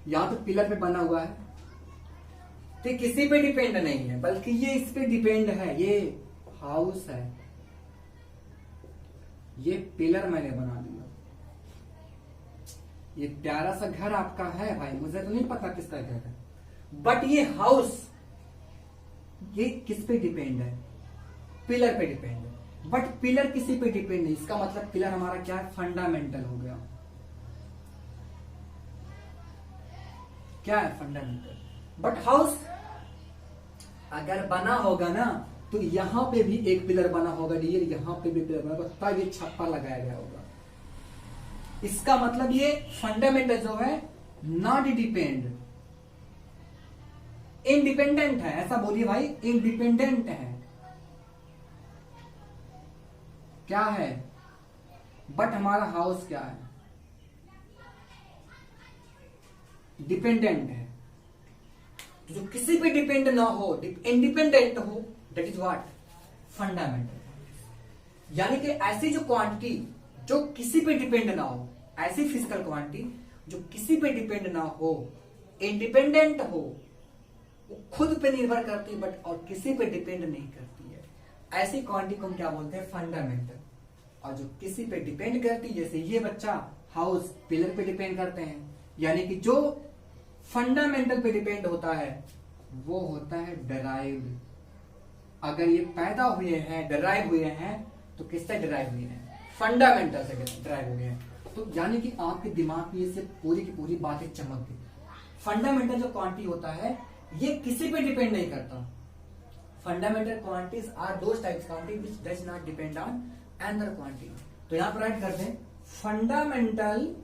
यहाँ पे पिलर पे बना हुआ है, तो ये किसी पे डिपेंड नहीं है, बल्कि ये इस पे डिपेंड है। ये हाउस है, ये पिलर मैंने बना दिया, ये प्यारा सा घर आपका है भाई, मुझे तो नहीं पता किसका घर है, बट ये हाउस ये किस पे डिपेंड है, पिलर पे डिपेंड है। बट पिलर किसी पे डिपेंड नहीं, इसका मतलब पिलर हमारा क्या है, फंडामेंटल हो गया। क्या है, फंडामेंटल। बट हाउस अगर बना होगा ना तो यहां पे भी एक पिलर बना होगा डियर, यहां पे भी पिलर बना होगा, तब ये छप्पर लगाया गया होगा। इसका मतलब ये फंडामेंटल जो है नॉट डिपेंड, इंडिपेंडेंट है, ऐसा बोलिए भाई, इंडिपेंडेंट है। क्या है, बट हमारा हाउस क्या है, डिपेंडेंट है। तो जो किसी पे डिपेंड ना हो, इंडिपेंडेंट हो, दैट इज व्हाट, फंडामेंटल। यानी कि ऐसी जो क्वांटिटी जो किसी पे डिपेंड ना हो, ऐसी फिजिकल क्वांटिटी जो किसी पे डिपेंड ना हो, इंडिपेंडेंट हो, वो खुद पे निर्भर करती है बट और किसी पे डिपेंड नहीं करती है, ऐसी क्वांटिटी को हम क्या बोलते हैं, फंडामेंटल। और जो किसी पे डिपेंड करती है, जैसे ये बच्चा हाउस पिलर पे डिपेंड करते हैं, यानी कि जो फंडामेंटल पे डिपेंड होता है वो होता है डराइव्ड। अगर ये पैदा हुए हैं, डराइव हुए हैं, तो किससे डराइव हुए हैं, फंडामेंटल से डराइव हुए हैं। तो यानी कि आपके दिमाग में ये पूरी की पूरी बातें चमक गई। फंडामेंटल जो क्वांटिटी होता है ये किसी पे डिपेंड नहीं करता। Fundamental quantities are those types quantity which does not depend on another quantity. तो यहां पर राइट करते हैं fundamental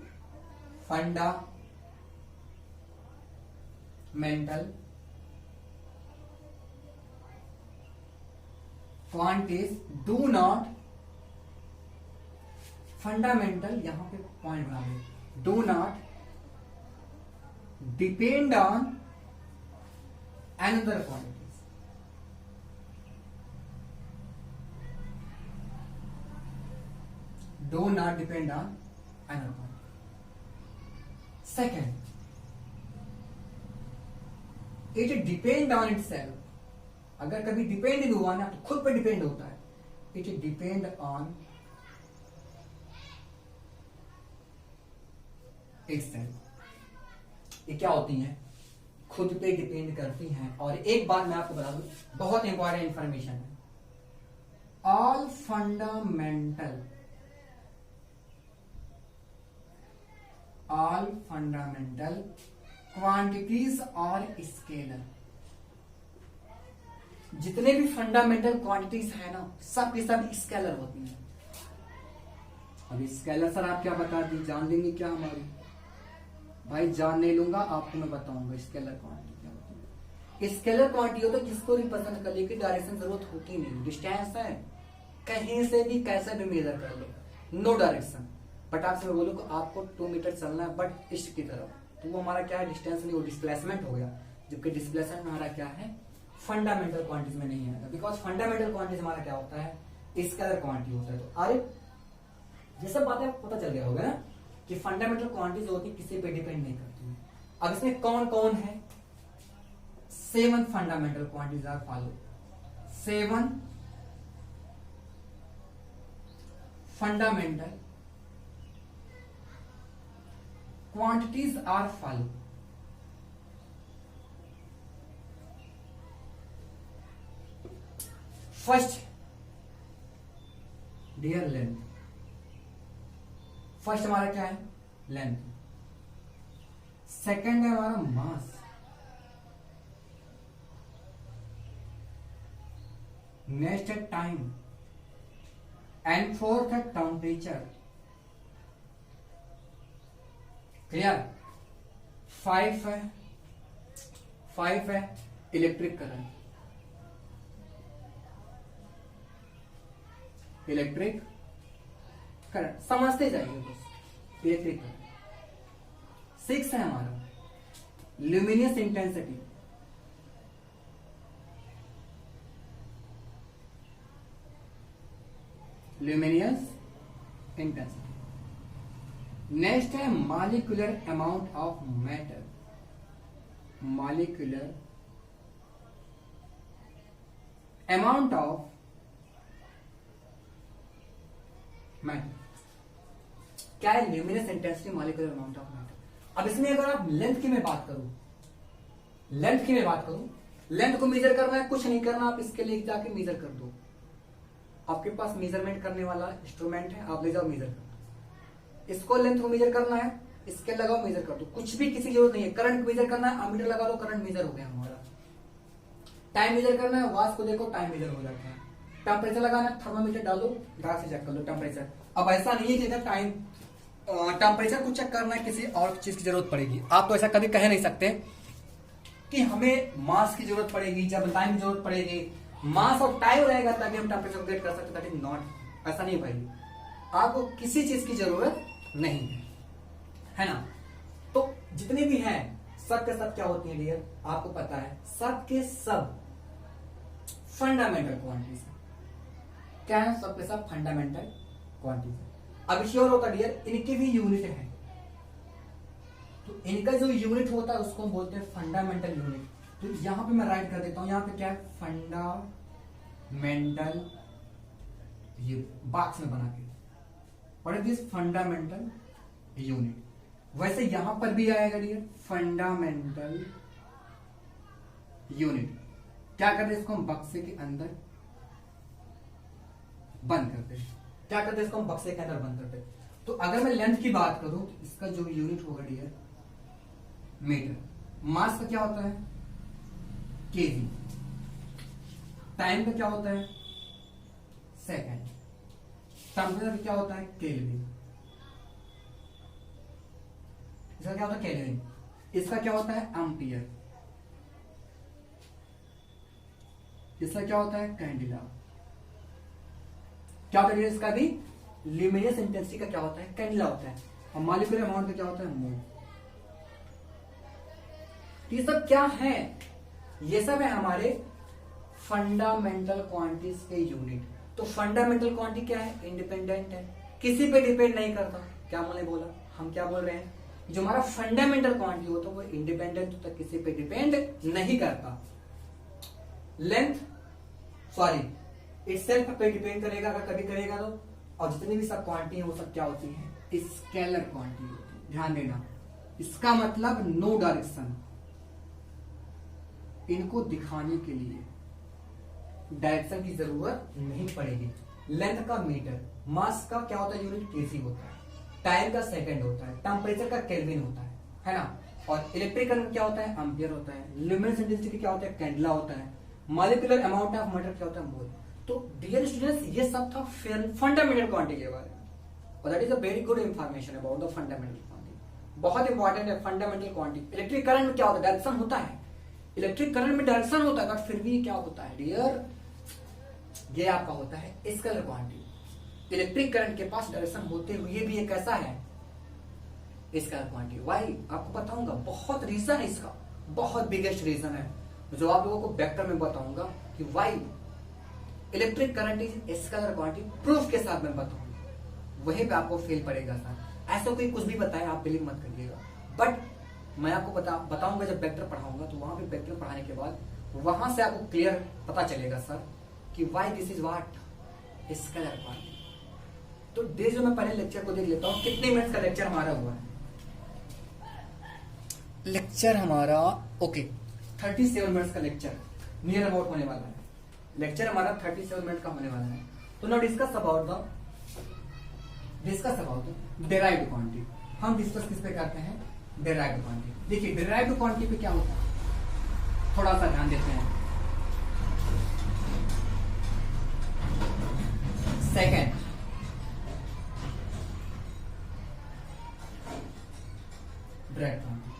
quantities do not fundamental, यहां पे पॉइंट बना दे, do not depend on another quantities. Do not depend on another quantity. Second, it depend on इट सेल्फ। अगर कभी डिपेंड नहीं हुआ ना तो खुद पे डिपेंड होता है। इट डिपेंड ऑन इट सेल्फ। ये क्या होती हैं? खुद पे डिपेंड करती हैं। और एक बात मैं आपको बता दूं, बहुत इंपॉर्टेंट इंफॉर्मेशन है। ऑल फंडामेंटल क्वांटिटीज और स्केलर। जितने भी फंडामेंटल क्वांटिटीज है ना, सब के सब स्केलर होती हैं। अब स्केलर सर आप क्या बता दी, जान लेंगे क्या हमारी? भाई जान नहीं लूंगा, आपको मैं बताऊंगा स्केलर क्वांटिटी क्या होती है। स्केलर क्वांटिटी हो तो किसको भी पसंद कर ले कि डायरेक्शन जरूरत होती नहीं, डिस्टेंस है कहीं से भी कैसे भी मेजर कर लो, नो डायरेक्शन। बट आपसे मैं बोलूँ आपको 2 मीटर चलना है बट ईस्ट की तरफ, तो वो हमारा क्या है, डिस्टेंस नहीं, वो डिस्प्लेसमेंट हो गया। जबकि डिस्प्लेसमेंट हमारा क्या है, फंडामेंटल क्वांटिटीज में नहीं आएगा। बिकॉज फंडामेंटल क्वांटिटीज हमारा क्या होता है, स्केलर क्वांटिटी होता है। तो अरे ये सब बातें आपको पता चल गया होगा ना कि फंडामेंटल क्वांटिटीज होती है, किसी पे डिपेंड नहीं करती है। अब इसमें कौन कौन है? 7 fundamental quantities are follow. 7 fundamental quantities are follow. First, dear length. First हमारा क्या है, लेंथ। सेकंड है हमारा मास। नेक्स्ट है टाइम। एंड फोर्थ है टेम्परेचर। क्लियर? 5 है इलेक्ट्रिक करंट। इलेक्ट्रिक करंट समझते जाइए बस, इलेक्ट्रिक करंट। 6 है हमारा luminous intensity. Luminous intensity. Next है molecular amount of matter. Molecular amount of matter क्या है, luminous intensity, molecular amount of matter. अब इसमें अगर आप लेंथ की मैं बात करूं, लेंथ को मेजर करना है, कुछ नहीं करना, आप इसके लिए जाके मेजर कर दो। आपके पास मेजरमेंट करने वाला इंस्ट्रूमेंट है, आप ले जाओ मेजर कर दो। इसको लेंथ को मेजर करना है, इसके लगाओ मेजर कर दो, कुछ भी किसी जरूरत नहीं है। करंट मेजर करना है, अमीटर लगा दो, करंट मेजर हो गया हमारा। टाइम मेजर करना है, वाच को देखो, टाइम मेजर हो जाता है। टेम्परेचर लगाना है, थर्मामीटर डालो, डार्क से चेक कर लो टेम्परेचर। अब ऐसा नहीं है कि अगर टाइम टेम्परेचर को चेक करना है किसी और चीज की जरूरत पड़ेगी। आप तो ऐसा कभी कह नहीं सकते कि हमें मास की जरूरत पड़ेगी, जब टाइम की जरूरत पड़ेगी, मास और टाइम रहेगा तभी हम टेम्परेचर को गेट कर सकते। दैट इज नॉट, ऐसा नहीं भाई। आपको किसी चीज की जरूरत नहीं है ना। तो जितने भी हैं सब के सब क्या होती है डियर, आपको पता है, सब के सब फंडामेंटल क्वांटिटीज क्या है, सब के सब फंडामेंटल क्वांटिटीज। अब श्योर होता डियर, इनके भी यूनिट है। तो इनका जो यूनिट होता है उसको हम बोलते हैं फंडामेंटल यूनिट। तो यहां पे मैं राइट कर देता हूं, यहां पे क्या है, फंडामेंटल, ये बॉक्स में बना के, what is this, fundamental unit. वैसे यहां पर भी आएगा डियर फंडामेंटल यूनिट। क्या करते हैं, इसको हम बक्से के अंदर बंद करते हैं। क्या करते हैं, इसको हम बक्से के अंदर बंद करते हैं। तो अगर मैं लेंथ की बात करूं तो इसका जो यूनिट होगा डियर मीटर। मास का क्या होता है, केजी। टाइम का क्या होता है, सेकंड। टेम्परेचर क्या होता है, केल्विन। इसका क्या होता है, केल्विन। इसका क्या होता है, एम्पियर। इसका क्या होता है, कैंडिला। क्या होता है इसका भी, ल्यूमिनस इंटेंसिटी का क्या होता है, कैंडला होता है, और मॉलिक्यूलर अमाउंट का क्या होता है, मोल। ये सब क्या है, ये सब है हमारे फंडामेंटल क्वांटिटीज के यूनिट। तो फंडामेंटल क्वांटिटी क्या है, इंडिपेंडेंट है, किसी पे डिपेंड नहीं करता। क्या मैंने बोला, हम क्या बोल रहे हैं, जो हमारा फंडामेंटल क्वांटिटी होता है वो इंडिपेंडेंट होता है, किसी पे डिपेंड नहीं करता। लेंथ सॉरी इटसेल्फ पे डिपेंड करेगा अगर कभी करेगा तो। और जितनी भी सब क्वांटिटी है वो सब क्या होती है, स्केलर क्वांटिटी होती है। ध्यान देना, इसका मतलब नो डायरेक्शन। इनको दिखाने के लिए डायरेक्शन की जरूरत नहीं पड़ेगी। लेंथ का मीटर, मास का क्या होता है यूनिट, केजी होता है, टाइम का सेकंड होता है, टेम्परेचर का केल्विन होता है ना। और इलेक्ट्रिक करंट क्या होता है, एम्पियर होता है। ल्यूमिनस इंटेंसिटी क्या होता है, कैंडला होता है। मॉलिक्यूलर अमाउंट ऑफ मैटर क्या होता है, मोल। तो डियर स्टूडेंट्स, ये सब था फंडामेंटल क्वांटिटी के बारे में, और that is a very good information about the fundamental quantity. बहुत इंपॉर्टेंट है फंडामेंटल क्वांटिटी। इलेक्ट्रिक करंट में क्या होता है, डायरेक्शन होता है, इलेक्ट्रिक करंट में डायरेक्शन होता है, बट फिर भी क्या होता है डियर, ये आपका होता है स्केलर क्वांटिटी। इलेक्ट्रिक करंट के पास डायरेक्शन होते हुए भी ये कैसा है, स्केलर क्वांटिटी। वाई आपको बताऊंगा, बहुत रीजन है इसका, बहुत बिगेस्ट रीजन है जो आप लोगों को वेक्टर में बताऊंगा कि Y electric current is scalar quantity. Proof के साथ मैं बताऊंगा, वहीं पे आपको फेल पड़ेगा सर। ऐसा कोई कुछ भी बताए आप बिलीव मत करिएगा, बट मैं आपको बताऊंगा जब वेक्टर पढ़ाऊंगा, तो वहां पे वेक्टर पढ़ाने के बाद वहां से आपको क्लियर पता चलेगा सर कि why this is what, scalar quantity. तो दे जो मैं पहले लेक्चर को देख लेता हूं, कितने मिनट का लेक्चर हमारा हुआ है। लेक्चर हमारा ओके 37 मिनट्स का लेक्चर नियर अबाउट होने वाला है। लेक्चर हमारा 37 मिनट का होने वाला है। तो now discuss about the derived quantity. हम डिस्कस किस पे करते हैं, डिराइव्ड क्वांटिटी। देखिए डिराइव्ड क्वांटिटी पे क्या होता है, थोड़ा सा ध्यान देते हैं। Second, derived quantity.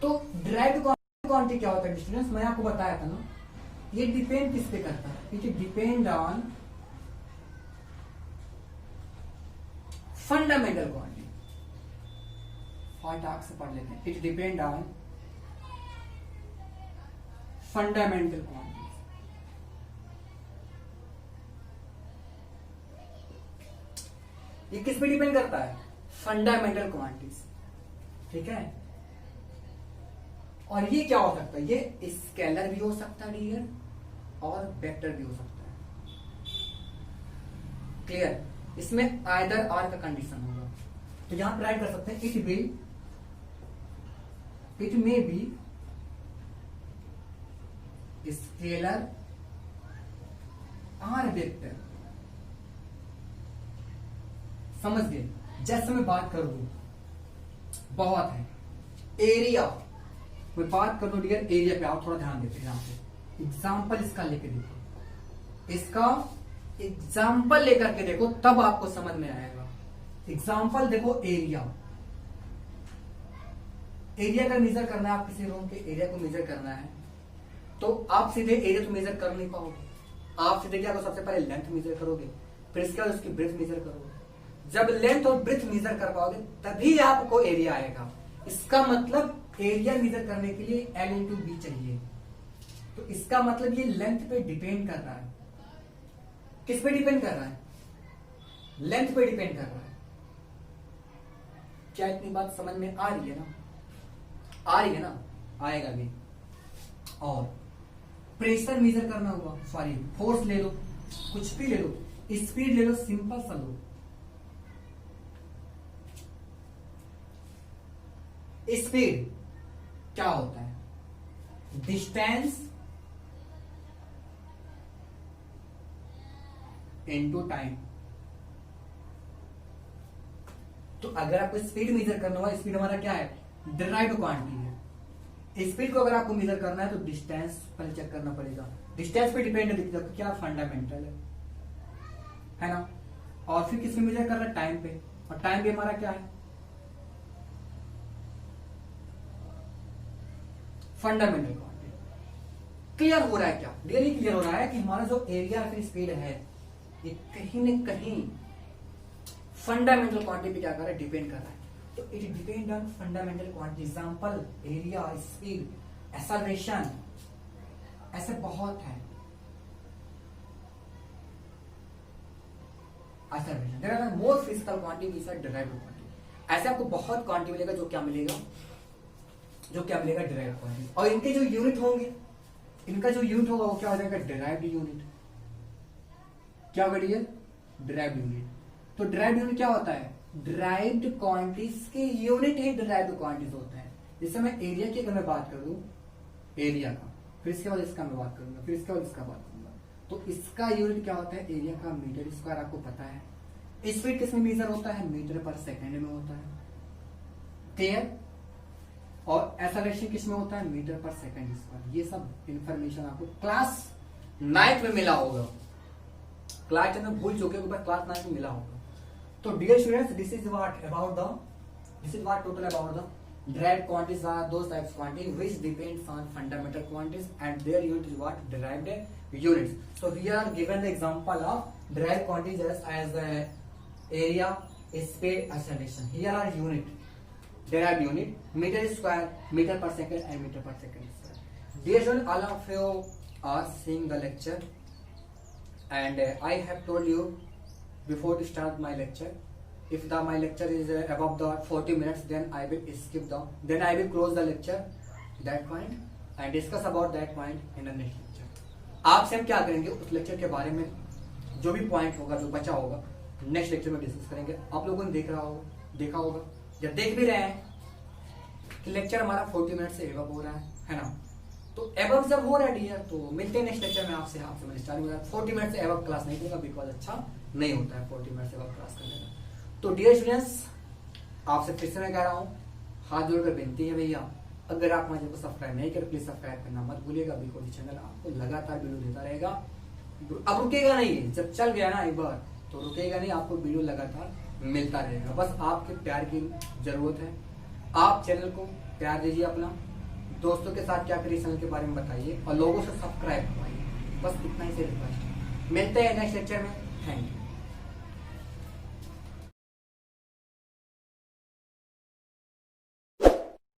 तो डिराइव्ड क्वांटिटी क्या होता है स्टूडेंट्स, मैं आपको बताया था ना, ये डिपेंड किस पे करता है, it depend on fundamental quantity. फटाक से पढ़ लेते हैं, it depend on fundamental quantity. ये किस पे डिपेंड करता है, फंडामेंटल क्वांटिटीज, ठीक है। और ये क्या हो सकता है, ये स्केलर भी हो सकता है डियर, और वेक्टर भी हो सकता है। क्लियर, इसमें आइदर आर का कंडीशन होगा। तो यहां पर राइट कर सकते हैं, it may be scalar or vector. समझ गए, जैसे मैं बात करूं, बहुत है एरिया, मैं बात कर दूं डियर एरिया पे, आओ थोड़ा ध्यान देते हैं। यहां पे एग्जाम्पल इसका लेके देखो, इसका एग्जाम्पल लेकर के देखो, तब आपको समझ में आएगा। एग्जाम्पल देखो, एरिया का मेजर करना है, आप किसी रूम के एरिया को मेजर करना है, तो आप सीधे एरिया तो मेजर कर नहीं पाओगे। आप सीधे क्या करो, सबसे पहले लेंथ मेजर करोगे, फिर इसके बाद उसकी ब्रेथ मेजर करोगे। जब लेंथ और ब्रेथ मेजर कर पाओगे तभी आपको एरिया आएगा। इसका मतलब एरिया मेजर करने के लिए L इंटू बी चाहिए। तो इसका मतलब ये लेंथ पे डिपेंड कर रहा है। किस पे डिपेंड कर रहा है, लेंथ पे डिपेंड कर रहा है। क्या इतनी बात समझ में आ रही है ना, आ रही है ना, आएगा भी। और प्रेशर मेजर करना होगा, सॉरी फोर्स ले लो, कुछ भी ले लो, स्पीड ले लो, सिंपल सा लो। स्पीड क्या होता है, डिस्टेंस इनटू टाइम। तो अगर आपको स्पीड मेजर करना हुआ, स्पीड हमारा क्या है, डिराइव्ड क्वांटिटी है। स्पीड को अगर आपको मेजर करना है तो डिस्टेंस पहले चेक करना पड़ेगा। डिस्टेंस पे डिपेंड है, क्या फंडामेंटल है ना। और फिर किसमें मेजर कर रहा है, टाइम पे, और टाइम पे हमारा क्या है, फंडामेंटल क्वांटिटी। क्लियर हो रहा है क्या, रियली क्लियर हो रहा है कि हमारा जो एरिया फिर स्पीड है, ये कहीं न कहीं फंडामेंटल क्वांटिटी पे क्या कर रहा है, डिपेंड कर रहा है। तो it depend on fundamental quantity, example area, speed, acceleration, ऐसे बहुत है। Acceleration, there are more physical quantity beside derived quantity. ऐसे आपको बहुत क्वांटिटी मिलेगा जो क्या मिलेगा, डिराइव्ड क्वांटिटी। और इनके जो यूनिट होंगे, इनका जो यूनिट होगा वो क्या हो जाएगा, डिराइव्ड यूनिट। क्या होगा डियर, डिराइव्ड यूनिट। तो डिराइव्ड यूनिट क्या होता है, डिराइव्ड क्वांटिटीज के यूनिट ही डिराइव्ड क्वांटिटीज होते हैं। जैसे मैं एरिया की अगर मैं बात करूं, एरिया का, फिर इसके बाद इसका मैं बात करूंगा, फिर इसके बाद इसका बात करूंगा, तो इसका यूनिट क्या होता है, एरिया का मीटर स्क्वायर, आपको पता है। स्पीड किसमें मेजर होता है, मीटर पर सेकेंड में होता है, क्लियर। और एक्सेलरेशन किसमें होता है, मीटर पर सेकेंड स्क्वायर। ये सब इंफॉर्मेशन आपको क्लास 9 में मिला होगा, क्लास 10 में भूल चुके हो, क्लास 9 में मिला होगा। तो dear students, this is what total about the derived quantities are those types of quantity which depends on fundamental quantities and their unit is what, derived units. So here are given the example of derived quantities as the area, speed, acceleration. Here are unit, derived unit, meter square, meter per second and meter per second square. Dear students, all of you are seeing the lecture and I have told you before to start my lecture, if my lecture is above the 40 minutes, then I will close the lecture that point and discuss about that point in the next lecture. आपसे हम क्या करेंगे, उस lecture के बारे में जो भी पॉइंट होगा, जो बचा होगा, नेक्स्ट लेक्चर में डिस्कस करेंगे। आप लोगों ने देखा होगा या देख भी रहे हैं कि लेक्चर हमारा 40 मिनट से एबव हो रहा है ना। तो एबव जब हो रहा है डियर, तो मिलते हैं नेक्स्ट लेक्चर में आपसे मैंने स्टार्ट किया। 40 मिनट से एबव क्लास नहीं दूंगा, बिकॉज अच्छा नहीं होता है 40 मिनट से एबव क्लास करने का। तो डियर स्टूडेंट्स, आपसे फिर से मैं कह रहा हूँ, हाथ जोड़कर विनती है भैया, अगर आप मुझे सब्सक्राइब नहीं कर, प्लीज सब्सक्राइब करना मत भूलिएगा, बिकॉज चैनल आपको लगातार वीडियो देता रहेगा। अब रुकेगा नहीं, जब चल गया ना एक बार तो रुकेगा नहीं, आपको वीडियो लगातार मिलता रहेगा। बस आपके प्यार की जरूरत है। आप चैनल को प्यार दीजिए, अपना दोस्तों के साथ क्या करिए, चैनल के बारे में बताइए और लोगों से सब्सक्राइब करवाइए। बस इतना ही से रिक्वेस्ट है। मिलते हैं नेक्स्ट लेक्चर में। Thank you.